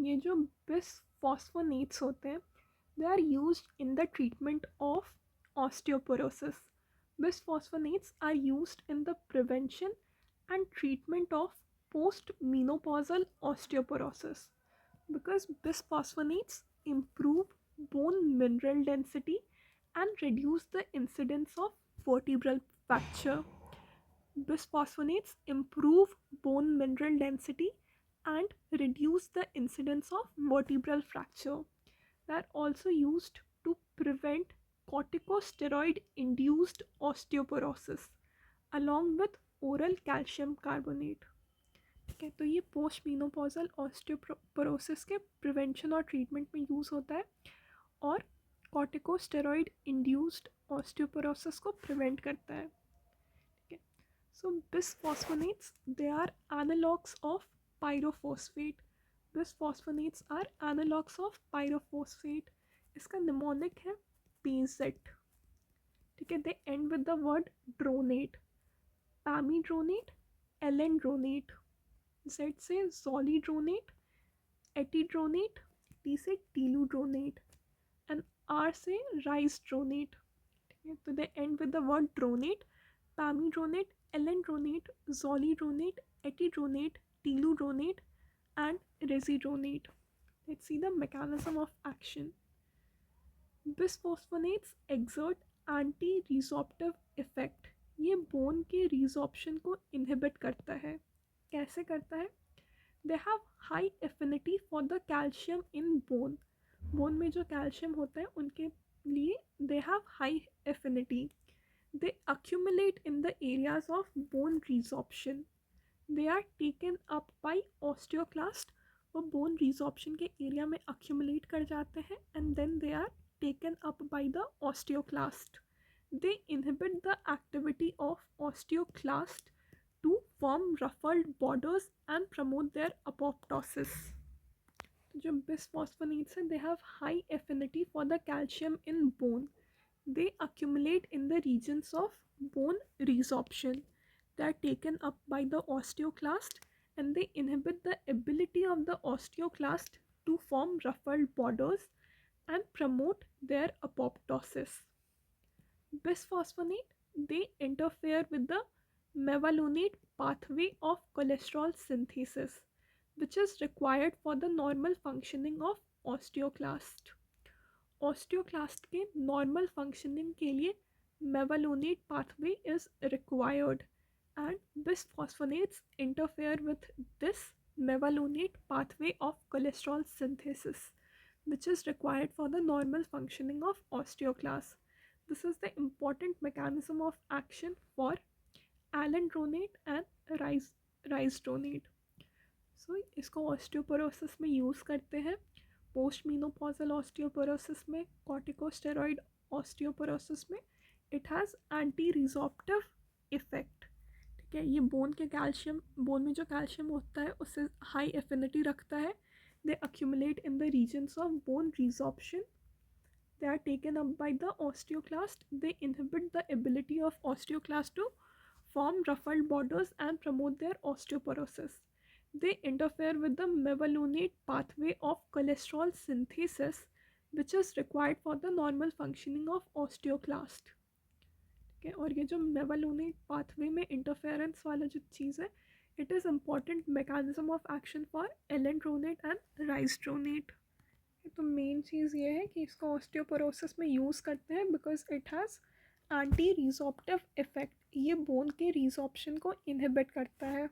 ये जो बिसफॉस्फोनेट्स होते हैं they are used in the treatment of osteoporosis. Bisphosphonates are used in the prevention and treatment of postmenopausal osteoporosis because bisphosphonates improve bone mineral density and reduce the incidence of vertebral fracture. Bisphosphonates improve bone mineral density and reduce the incidence of vertebral fracture. They are also used to prevent corticosteroid induced osteoporosis along with oral calcium carbonate. ठीक है, तो ये post menopausal osteoporosis के prevention और treatment में use होता है और कॉर्टिकोस्टेरॉइड इंड्यूस्ड ऑस्टियोपोरोसिस को प्रिवेंट करता है. ठीक है, so bisphosphonates they are analogues of pyrophosphate. Bisphosphonates are analogues of pyrophosphate. इसका निमोनिक है पीजेट. ठीक है, they end with the word dronate. Pamidronate, alendronate. Z से जोलीड्रोनेट, एटीड्रोनेट. T से टीलूड्रोनेट एंड R से राइसड्रोनेट. ठीक है, तो they end with the word dronate. Pamidronate, alendronate, zoledronate, etidronate, tiludronate and residronate. Let's see the mechanism of action. Bisphosphonates exert anti-resorptive effect. ये bone के resorption को inhibit करता है. कैसे करता है? They have high affinity for the calcium in bone. Bone में जो कैल्शियम होता है उनके लिए they have high affinity. They accumulate in the areas of bone resorption. They are taken up by osteoclast. वो बोन रिजॉर्प्शन के area में accumulate कर जाते हैं and then they are taken up by the osteoclast. They inhibit the activity of osteoclast to form ruffled borders and promote their apoptosis. जो bisphosphonates हैं, they have high affinity for the calcium in bone. They accumulate in the regions of bone resorption. They are taken up by the osteoclast and they inhibit the ability of the osteoclast to form ruffled borders and promote their apoptosis. Bisphosphonate, they interfere with the mevalonate pathway of cholesterol synthesis which is required for the normal functioning of osteoclast. Osteoclast के normal functioning के लिए mevalonate pathway is required and bisphosphonates interfere with this mevalonate pathway of cholesterol synthesis which is required for the normal functioning of osteoclast. This is the important mechanism of action for alendronate and risedronate. So इसको osteoporosis में use करते हैं. Post menopausal osteoporosis में, corticosteroid osteoporosis में it has anti resorptive effect. ठीक है, ये bone के कैल्शियम, बोन में जो कैल्शियम होता है उससे हाई एफिनिटी रखता है. They accumulate in the regions of bone resorption. They are taken up by the osteoclast. They inhibit the ability of osteoclast to form ruffled borders and promote their osteoporosis. They interfere with the mevalonate pathway of cholesterol synthesis which is required for the normal functioning of osteoclast. ठीक है, और ये जो mevalonate pathway में interference वाला जो चीज़ है it is important mechanism of action for alendronate and risedronate. तो मेन चीज़ ये है कि इसको ऑस्टियोपोरोसिस में यूज़ करते हैं because it has anti resorptive effect. ये बोन के रिजॉर्प्शन को इनहिबिट करता है.